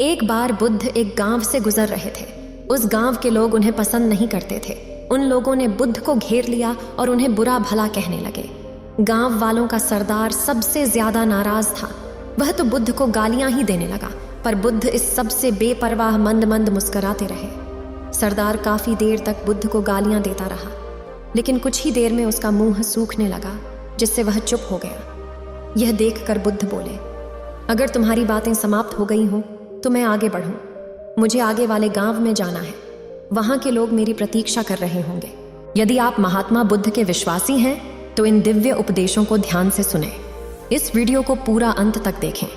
एक बार बुद्ध एक गांव से गुजर रहे थे। उस गांव के लोग उन्हें पसंद नहीं करते थे। उन लोगों ने बुद्ध को घेर लिया और उन्हें बुरा भला कहने लगे। गांव वालों का सरदार सबसे ज्यादा नाराज था। वह तो बुद्ध को गालियां ही देने लगा, पर बुद्ध इस सबसे बेपरवाह मंद मंद मुस्कुराते रहे। सरदार काफी देर तक बुद्ध को गालियां देता रहा, लेकिन कुछ ही देर में उसका मुंह सूखने लगा, जिससे वह चुप हो गया। यह देखकर बुद्ध बोले, अगर तुम्हारी बातें समाप्त हो गई हों तो मैं आगे बढ़ूं। मुझे आगे वाले गांव में जाना है। वहां के लोग मेरी प्रतीक्षा कर रहे होंगे। यदि आप महात्मा बुद्ध के विश्वासी हैं तो इन दिव्य उपदेशों को ध्यान से सुनें। इस वीडियो को पूरा अंत तक देखें,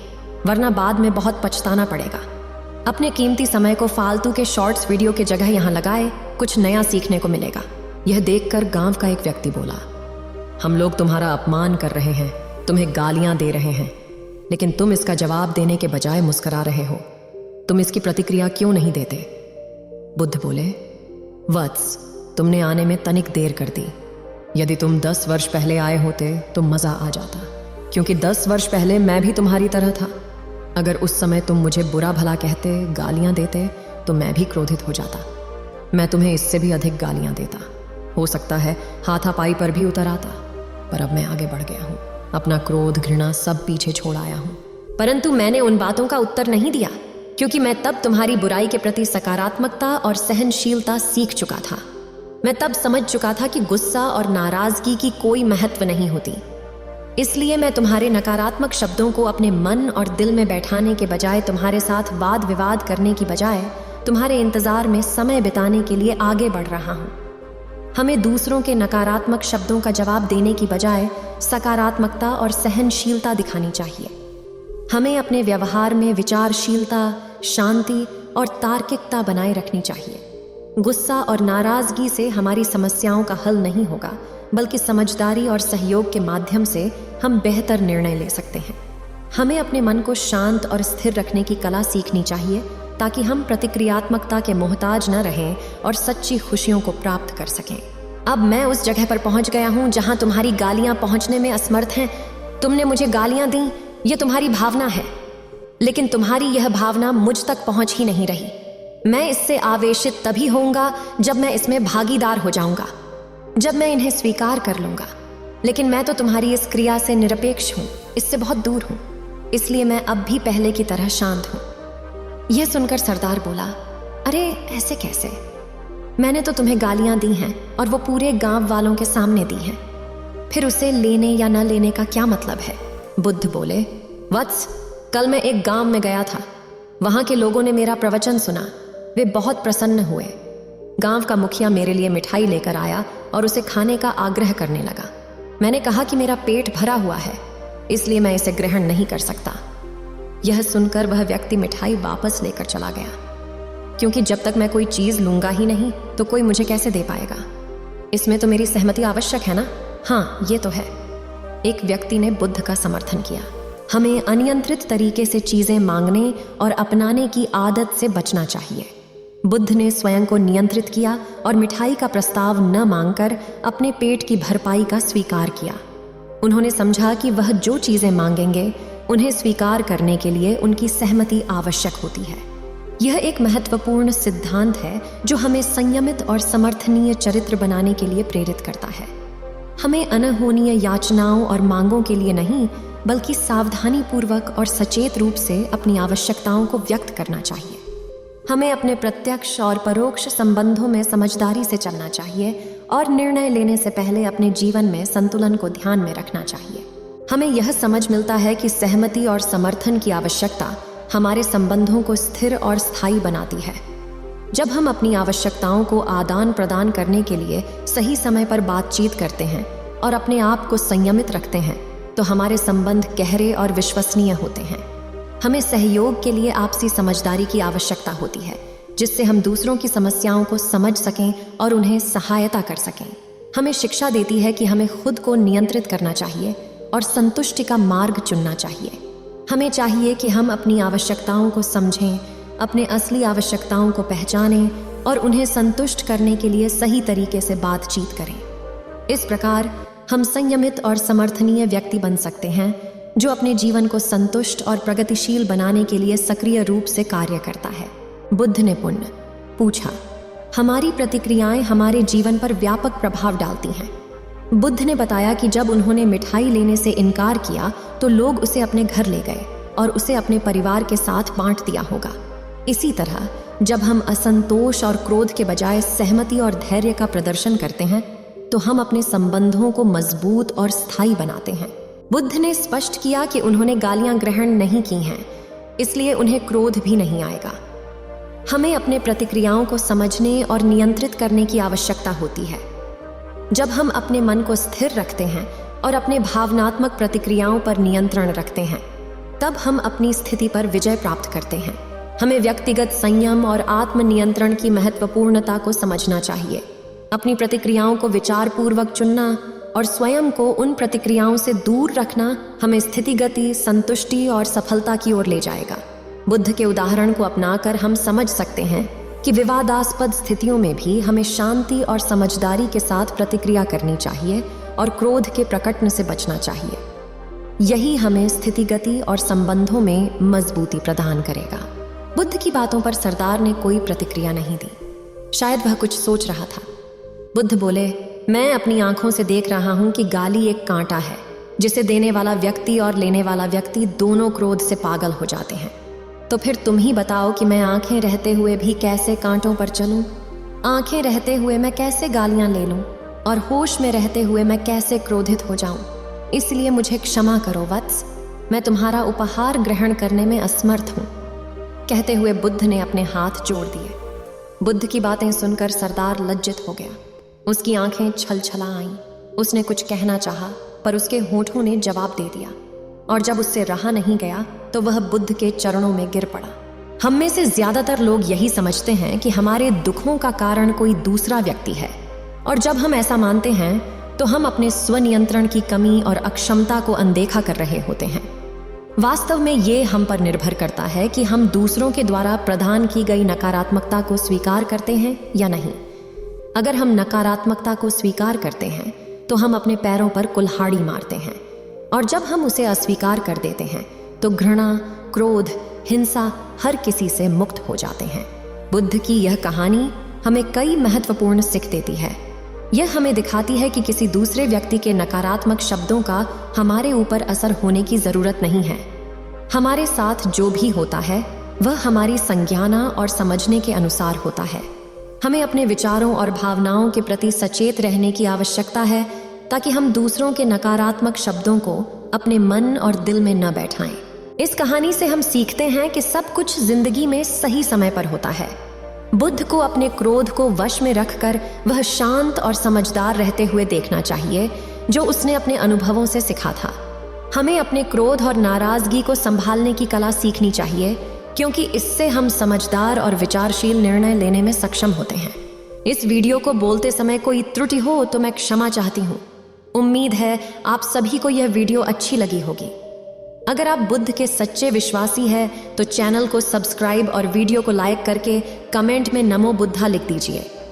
वरना बाद में बहुत पछताना पड़ेगा। अपने कीमती समय को फालतू के शॉर्ट्स वीडियो के जगह यहाँ लगाए, कुछ नया सीखने को मिलेगा। यह देखकर गांव का एक व्यक्ति बोला, हम लोग तुम्हारा अपमान कर रहे हैं, तुम्हें गालियां दे रहे हैं, लेकिन तुम इसका जवाब देने के बजाय मुस्कुरा रहे हो। तुम इसकी प्रतिक्रिया क्यों नहीं देते? बुद्ध बोले, वत्स, तुमने आने में तनिक देर कर दी। यदि तुम 10 वर्ष पहले आए होते तो मजा आ जाता, क्योंकि 10 वर्ष पहले मैं भी तुम्हारी तरह था। अगर उस समय तुम मुझे बुरा भला कहते, गालियां देते, तो मैं भी क्रोधित हो जाता। मैं तुम्हें इससे भी अधिक गालियां देता। हो सकता है हाथापाई पर भी उतर आता, पर अब मैं आगे बढ़ गया हूं। अपना क्रोध, घृणा सब पीछे छोड़ आया हूं। परंतु मैंने उन बातों का उत्तर नहीं दिया, क्योंकि मैं तब तुम्हारी बुराई के प्रति सकारात्मकता और सहनशीलता सीख चुका था। मैं तब समझ चुका था कि गुस्सा और नाराजगी की कोई महत्व नहीं होती। इसलिए मैं तुम्हारे नकारात्मक शब्दों को अपने मन और दिल में बैठाने के बजाय, तुम्हारे साथ वाद विवाद करने की बजाय, तुम्हारे इंतजार में समय बिताने के लिए आगे बढ़ रहा हूं। हमें दूसरों के नकारात्मक शब्दों का जवाब देने की बजाय सकारात्मकता और सहनशीलता दिखानी चाहिए। हमें अपने व्यवहार में विचारशीलता, शांति और तार्किकता बनाए रखनी चाहिए। गुस्सा और नाराजगी से हमारी समस्याओं का हल नहीं होगा, बल्कि समझदारी और सहयोग के माध्यम से हम बेहतर निर्णय ले सकते हैं। हमें अपने मन को शांत और स्थिर रखने की कला सीखनी चाहिए, ताकि हम प्रतिक्रियात्मकता के मोहताज न रहें और सच्ची खुशियों को प्राप्त कर सकें। अब मैं उस जगह पर पहुंच गया हूं जहां तुम्हारी गालियां पहुंचने में असमर्थ हैं। तुमने मुझे गालियां दी, यह तुम्हारी भावना है, लेकिन तुम्हारी यह भावना मुझ तक पहुंच ही नहीं रही। मैं इससे आवेशित तभी होऊंगा जब मैं इसमें भागीदार हो जाऊंगा, जब मैं इन्हें स्वीकार कर लूंगा। लेकिन मैं तो तुम्हारी इस क्रिया से निरपेक्ष हूं, इससे बहुत दूर हूं। इसलिए मैं अब भी पहले की तरह शांत हूं। यह सुनकर सरदार बोला, अरे ऐसे कैसे? मैंने तो तुम्हें गालियां दी हैं और वो पूरे गांव वालों के सामने दी हैं। फिर उसे लेने या न लेने का क्या मतलब है? बुद्ध बोले, वत्स, कल मैं एक गांव में गया था। वहां के लोगों ने मेरा प्रवचन सुना। वे बहुत प्रसन्न हुए। गांव का मुखिया मेरे लिए मिठाई लेकर आया और उसे खाने का आग्रह करने लगा। मैंने कहा कि मेरा पेट भरा हुआ है, इसलिए मैं इसे ग्रहण नहीं कर सकता। यह सुनकर वह व्यक्ति मिठाई वापस लेकर चला गया, क्योंकि जब तक मैं कोई चीज लूंगा ही नहीं तो कोई मुझे कैसे दे पाएगा? इसमें तो मेरी सहमति आवश्यक है ना? हाँ, ये तो है। एक व्यक्ति ने बुद्ध का समर्थन किया। हमें अनियंत्रित तरीके से चीजें मांगने और अपनाने की आदत से बचना चाहिए। बुद्ध ने स्वयं को नियंत्रित किया और मिठाई का प्रस्ताव न मांगकर अपने पेट की भरपाई का स्वीकार किया। उन्होंने समझा कि वह जो चीजें मांगेंगे उन्हें स्वीकार करने के लिए उनकी सहमति आवश्यक होती है। यह एक महत्वपूर्ण सिद्धांत है जो हमें संयमित और समर्थनीय चरित्र बनाने के लिए प्रेरित करता है। हमें अनहोनीय याचनाओं और मांगों के लिए नहीं, बल्कि सावधानीपूर्वक और सचेत रूप से अपनी आवश्यकताओं को व्यक्त करना चाहिए। हमें अपने प्रत्यक्ष और परोक्ष संबंधों में समझदारी से चलना चाहिए और निर्णय लेने से पहले अपने जीवन में संतुलन को ध्यान में रखना चाहिए। हमें यह समझ मिलता है कि सहमति और समर्थन की आवश्यकता हमारे संबंधों को स्थिर और स्थायी बनाती है। जब हम अपनी आवश्यकताओं को आदान प्रदान करने के लिए सही समय पर बातचीत करते हैं और अपने आप को संयमित रखते हैं, तो हमारे संबंध गहरे और विश्वसनीय होते हैं। हमें सहयोग के लिए आपसी समझदारी की आवश्यकता होती है, जिससे हम दूसरों की समस्याओं को समझ सकें और उन्हें सहायता कर सकें। हमें शिक्षा देती है कि हमें खुद को नियंत्रित करना चाहिए और संतुष्टि का मार्ग चुनना चाहिए। हमें चाहिए कि हम अपनी आवश्यकताओं को समझें, अपने असली आवश्यकताओं को पहचानें और उन्हें संतुष्ट करने के लिए सही तरीके से बातचीत करें। इस प्रकार हम संयमित और समर्थनीय व्यक्ति बन सकते हैं, जो अपने जीवन को संतुष्ट और प्रगतिशील बनाने के लिए सक्रिय रूप से कार्य करता है। बुद्ध ने पुण्य पूछा, हमारी प्रतिक्रियाएं हमारे जीवन पर व्यापक प्रभाव डालती हैं। बुद्ध ने बताया कि जब उन्होंने मिठाई लेने से इनकार किया तो लोग उसे अपने घर ले गए और उसे अपने परिवार के साथ बांट दिया होगा। इसी तरह जब हम असंतोष और क्रोध के बजाय सहमति और धैर्य का प्रदर्शन करते हैं तो हम अपने संबंधों को मजबूत और स्थायी बनाते हैं। बुद्ध ने स्पष्ट किया कि उन्होंने गालियां ग्रहण नहीं की हैं, इसलिए उन्हें क्रोध भी नहीं आएगा। हमें अपने प्रतिक्रियाओं को समझने और नियंत्रित करने की आवश्यकता होती है। जब हम अपने मन को स्थिर रखते हैं और अपने भावनात्मक प्रतिक्रियाओं पर नियंत्रण रखते हैं, तब हम अपनी स्थिति पर विजय प्राप्त करते हैं। हमें व्यक्तिगत संयम और आत्मनियंत्रण की महत्वपूर्णता को समझना चाहिए। अपनी प्रतिक्रियाओं को विचारपूर्वक चुनना और स्वयं को उन प्रतिक्रियाओं से दूर रखना हमें स्थितिगति, संतुष्टि और सफलता की ओर ले जाएगा। बुद्ध के उदाहरण को अपनाकर हम समझ सकते हैं कि विवादास्पद स्थितियों में भी हमें शांति और समझदारी के साथ प्रतिक्रिया करनी चाहिए और क्रोध के प्रकटन से बचना चाहिए। यही हमें स्थितिगति और संबंधों में मजबूती प्रदान करेगा। बुद्ध की बातों पर सरदार ने कोई प्रतिक्रिया नहीं दी। शायद वह कुछ सोच रहा था। बुद्ध बोले, मैं अपनी आंखों से देख रहा हूं कि गाली एक कांटा है जिसे देने वाला व्यक्ति और लेने वाला व्यक्ति दोनों क्रोध से पागल हो जाते हैं। तो फिर तुम ही बताओ कि मैं आंखें रहते हुए भी कैसे कांटों पर चलूं? आंखें रहते हुए मैं कैसे गालियां ले लूं? और होश में रहते हुए मैं कैसे क्रोधित हो जाऊं? इसलिए मुझे क्षमा करो वत्स, मैं तुम्हारा उपहार ग्रहण करने में असमर्थ हूं। कहते हुए बुद्ध ने अपने हाथ जोड़ दिए। बुद्ध की बातें सुनकर सरदार लज्जित हो गया। उसकी आंखें छलछला आईं। उसने कुछ कहना चाहा, पर उसके होठों ने जवाब दे दिया, और जब उससे रहा नहीं गया तो वह बुद्ध के चरणों में गिर पड़ा। हम में से ज्यादातर लोग यही समझते हैं कि हमारे दुखों का कारण कोई दूसरा व्यक्ति है, और जब हम ऐसा मानते हैं तो हम अपने स्वनियंत्रण की कमी और अक्षमता को अनदेखा कर रहे होते हैं। वास्तव में ये हम पर निर्भर करता है कि हम दूसरों के द्वारा प्रदान की गई नकारात्मकता को स्वीकार करते हैं या नहीं। अगर हम नकारात्मकता को स्वीकार करते हैं तो हम अपने पैरों पर कुल्हाड़ी मारते हैं, और जब हम उसे अस्वीकार कर देते हैं तो घृणा, क्रोध, हिंसा हर किसी से मुक्त हो जाते हैं। बुद्ध की यह कहानी हमें कई महत्वपूर्ण सीख देती है। यह हमें दिखाती है कि किसी दूसरे व्यक्ति के नकारात्मक शब्दों का हमारे ऊपर असर होने की जरूरत नहीं है। हमारे साथ जो भी होता है वह हमारी संज्ञाना और समझने के अनुसार होता है। हमें अपने विचारों और भावनाओं के प्रति सचेत रहने की आवश्यकता है, ताकि हम दूसरों के नकारात्मक शब्दों को अपने मन और दिल में न बैठाएं। इस कहानी से हम सीखते हैं कि सब कुछ जिंदगी में सही समय पर होता है। बुद्ध को अपने क्रोध को वश में रखकर वह शांत और समझदार रहते हुए देखना चाहिए, जो उसने अपने अनुभवों से सीखा था। हमें अपने क्रोध और नाराजगी को संभालने की कला सीखनी चाहिए, क्योंकि इससे हम समझदार और विचारशील निर्णय लेने में सक्षम होते हैं। इस वीडियो को बोलते समय कोई त्रुटि हो तो मैं क्षमा चाहती हूँ। उम्मीद है आप सभी को यह वीडियो अच्छी लगी होगी। अगर आप बुद्ध के सच्चे विश्वासी हैं तो चैनल को सब्सक्राइब और वीडियो को लाइक करके कमेंट में नमो बुद्धा लिख दीजिए।